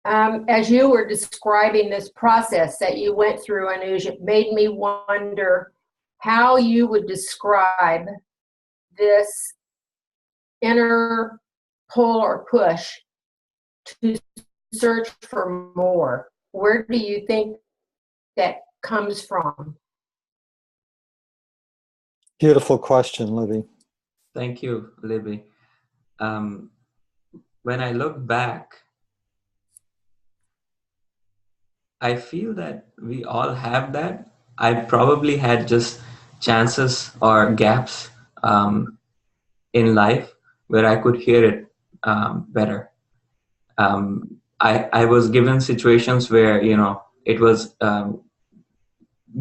As you were describing this process that you went through, Anuj, it made me wonder how you would describe this inner pull or push to search for more. Where do you think that comes from? Beautiful question, Libby. Thank you, Libby. When I look back, I feel that we all have that. I probably had just chances or gaps in life where I could hear it better. I was given situations where, it was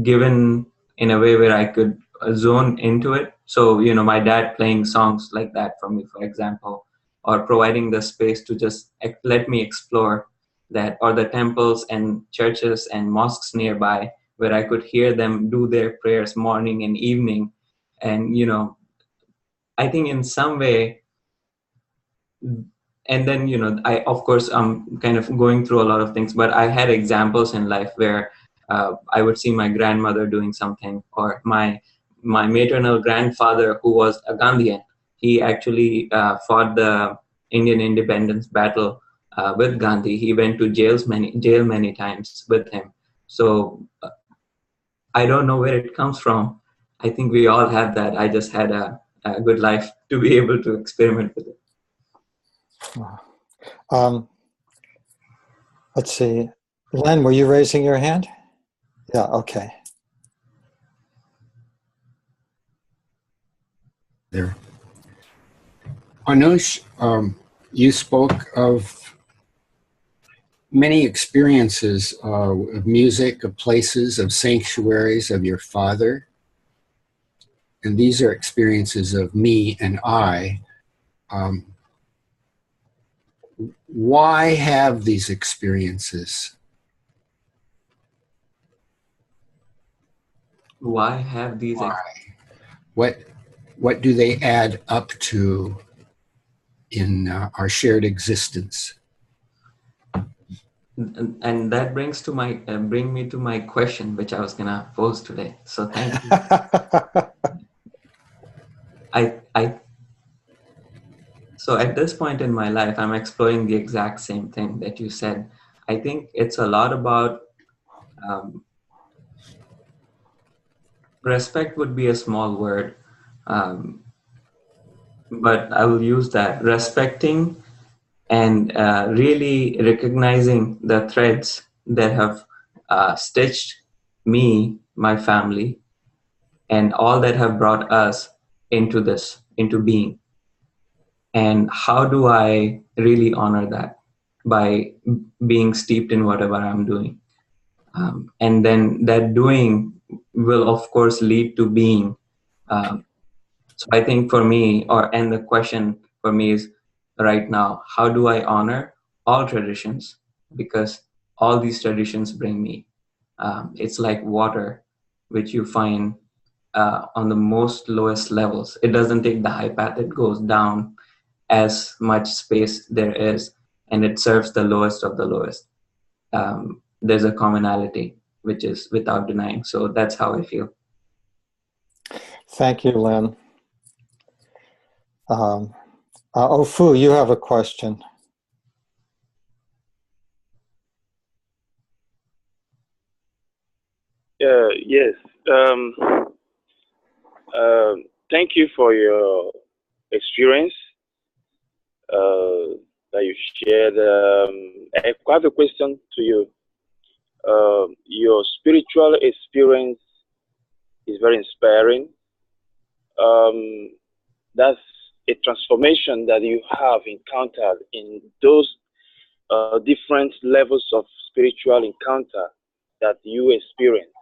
given in a way where I could zone into it. So, my dad playing songs like that for me, for example, or providing the space to just let me explore that, or the temples and churches and mosques nearby where I could hear them do their prayers morning and evening. And, I think in some way, and then, I, of course, I'm kind of going through a lot of things, but I had examples in life where I would see my grandmother doing something, or my maternal grandfather, who was a Gandhian. He actually fought the Indian independence battle with Gandhi. He went to jail many times with him. So I don't know where it comes from. I think we all have that. I just had a good life to be able to experiment with it. Let's see. Len, were you raising your hand? Yeah, okay. There. Anuj, you spoke of many experiences of music, of places, of sanctuaries, of your father. And these are experiences of me and I. Why have these experiences? Why have these? What do they add up to in our shared existence? And that brings to bring me to my question, which I was gonna pose today. So thank you. So at this point in my life, I'm exploring the exact same thing that you said. I think it's a lot about respect would be a small word, but I will use that. Respecting and really recognizing the threads that have stitched me, my family, and all that have brought us into being. And how do I really honor that? By being steeped in whatever I'm doing. And then that doing will, of course, lead to being. So I think for me, and the question for me is right now, how do I honor all traditions? Because all these traditions bring me. It's like water, which you find on the most lowest levels. It doesn't take the high path, it goes down as much space there is, and it serves the lowest of the lowest. There's a commonality, which is without denying. So that's how I feel. Thank you, Len. Ofu, you have a question. Yes. Thank you for your experience that you shared. I have a question to you. Your spiritual experience is very inspiring. That's a transformation that you have encountered in those different levels of spiritual encounter that you experience.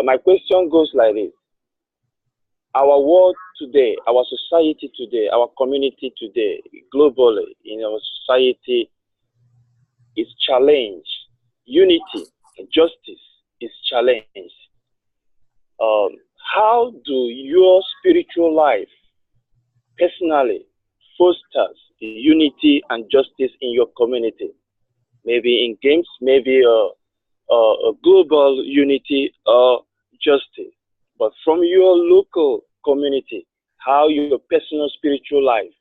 My question goes like this. Our world today, our society today, our community today, globally, in our society is challenged. Unity and justice is challenged. How do your spiritual life personally fosters the unity and justice in your community? maybe in games, maybe a global unity or justice. But from your local community, how your personal spiritual life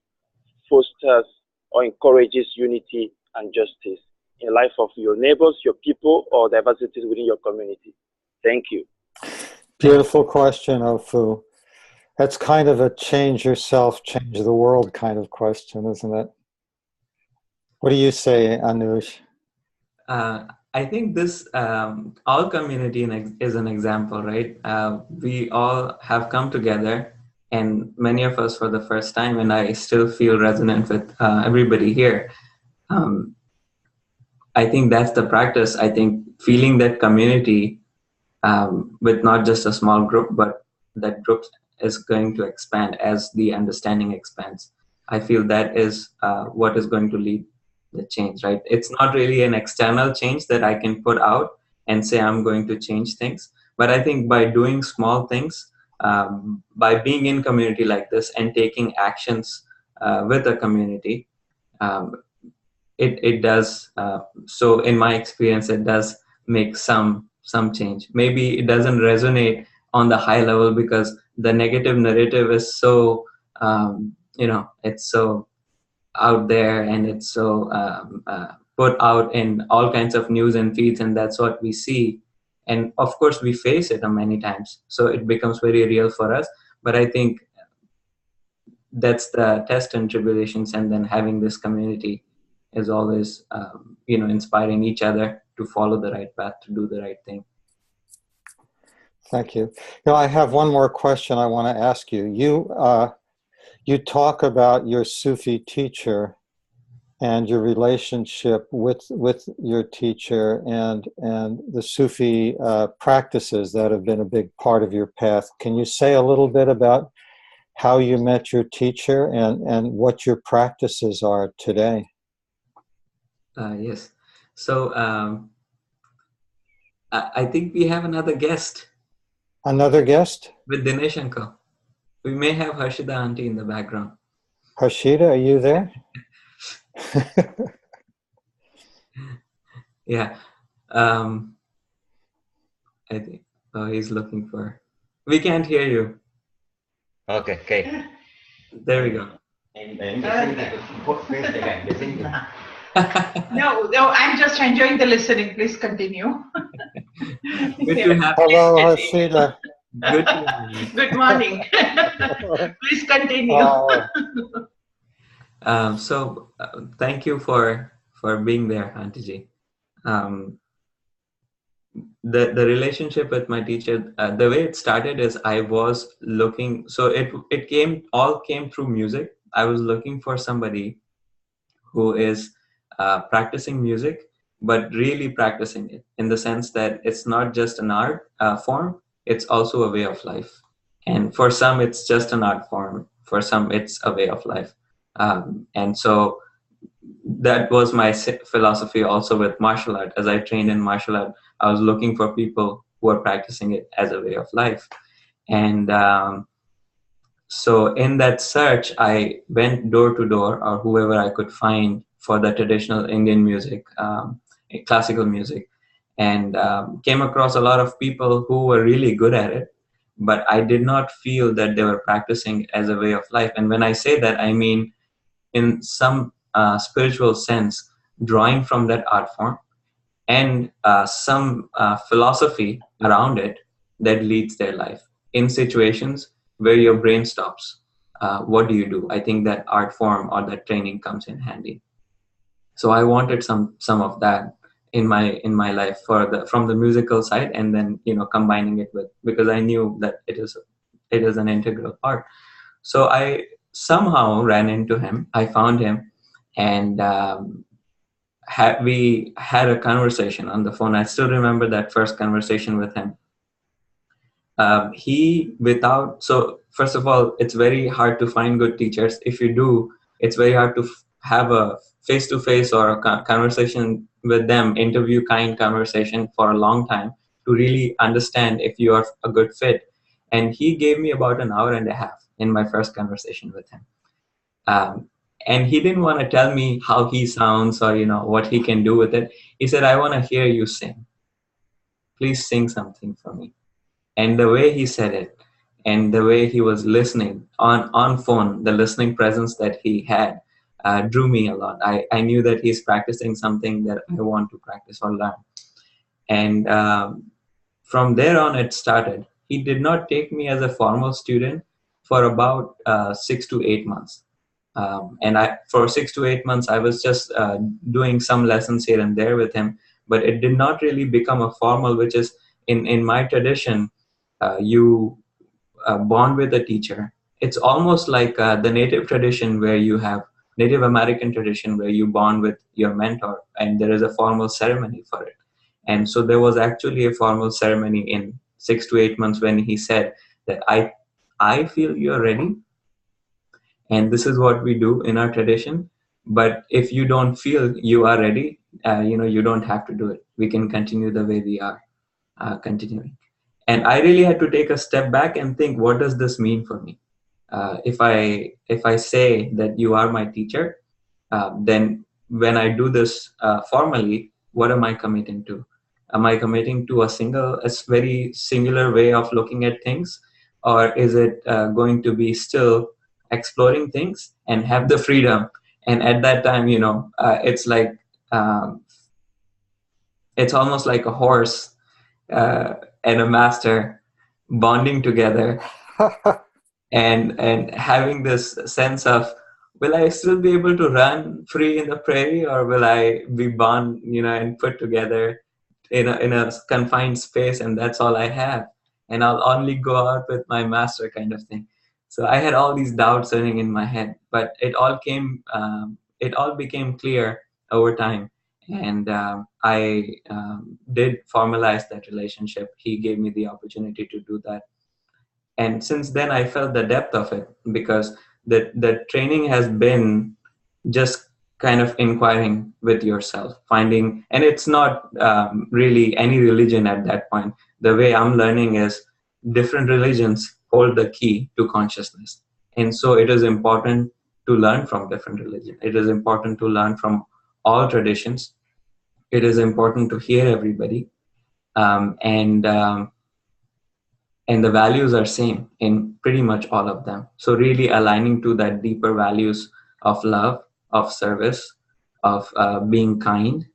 fosters or encourages unity and justice in the life of your neighbors, your people, or diversities within your community. Thank you. Beautiful question, Ofu. That's kind of a change yourself, change the world kind of question, isn't it? What do you say, Anuj? I think this, our community is an example, right? We all have come together, and many of us for the first time, and I still feel resonant with everybody here. I think that's the practice. I think feeling that community with not just a small group, but that group is going to expand as the understanding expands. I feel that is what is going to lead the change, right? It's not really an external change that I can put out and say I'm going to change things. But I think by doing small things, by being in community like this and taking actions with a community, um, it does. So in my experience, it does make some change. Maybe it doesn't resonate on the high level because the negative narrative is so it's so out there, and it's so put out in all kinds of news and feeds, and that's what we see. And of course we face it many times, so it becomes very real for us. But I think that's the test and tribulations, and then having this community is always inspiring each other to follow the right path, to do the right thing. Thank you. I have one more question I want to ask you. You talk about your Sufi teacher and your relationship with your teacher and the Sufi practices that have been a big part of your path. Can you say a little bit about how you met your teacher and what your practices are today? Yes. So I think we have another guest. Another guest? With Dinesh uncle. We may have Harshida auntie in the background. Harshida, are you there? Yeah. I think he's looking for. We can't hear you. Okay. There we go. No, I'm just enjoying the listening. Please continue. Good to have you. Hello, Harshida. Good morning. Please continue. So thank you for being there, Auntie Ji. The relationship with my teacher, the way it started is I was looking, so it all came through music. I was looking for somebody who is practicing music, but really practicing it in the sense that it's not just an art form, it's also a way of life. And for some, it's just an art form. For some, it's a way of life. And so that was my philosophy also with martial art. As I trained in martial art, I was looking for people who are practicing it as a way of life. And so in that search, I went door to door, or whoever I could find for the traditional Indian music, classical music, and came across a lot of people who were really good at it, but I did not feel that they were practicing as a way of life. And when I say that, I mean in some spiritual sense, drawing from that art form and some philosophy around it that leads their life. In situations where your brain stops, what do you do? I think that art form or that training comes in handy. So I wanted some of that in my life from the musical side, and then combining it with, because I knew that it is an integral part. So I somehow ran into him. I found him, and we had a conversation on the phone. I still remember that first conversation with him. So first of all, it's very hard to find good teachers. If you do, it's very hard to have a face-to-face or a conversation with them, interview kind conversation for a long time to really understand if you are a good fit. And he gave me about an hour and a half in my first conversation with him. And he didn't want to tell me how he sounds or, what he can do with it. He said, I want to hear you sing. Please sing something for me. And the way he said it and the way he was listening on phone, the listening presence that he had drew me a lot. I knew that he's practicing something that I want to practice or learn. And from there on, it started. He did not take me as a formal student for about 6 to 8 months. And for 6 to 8 months, I was just doing some lessons here and there with him, but it did not really become a formal, which is in my tradition, you bond with a teacher. It's almost like the native tradition where you have Native American tradition where you bond with your mentor and there is a formal ceremony for it. And so there was actually a formal ceremony in 6 to 8 months when he said that I feel you're ready. And this is what we do in our tradition. But if you don't feel you are ready, you don't have to do it. We can continue the way we are continuing. And I really had to take a step back and think, what does this mean for me? If I say that you are my teacher, then when I do this formally, what am I committing to? Am I committing to a very singular way of looking at things? Or is it going to be still exploring things and have the freedom? And at that time, it's like, it's almost like a horse and a master bonding together and having this sense of, will I still be able to run free in the prairie, or will I be bound, and put together in a confined space, and that's all I have, and I'll only go out with my master, kind of thing. So I had all these doubts running in my head, but it all became clear over time. And I did formalize that relationship. He gave me the opportunity to do that. And since then, I felt the depth of it, because the training has been just kind of inquiring with yourself, finding, and it's not really any religion at that point. The way I'm learning is different religions hold the key to consciousness. And so it is important to learn from different religions. It is important to learn from all traditions. It is important to hear everybody. And the values are same in pretty much all of them. So really aligning to that deeper values of love, of service, of being kind.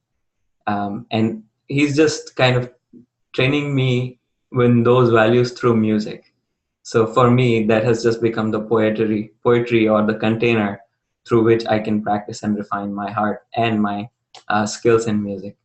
And he's just kind of training me with those values through music. So for me, that has just become the poetry or the container through which I can practice and refine my heart and my skills in music.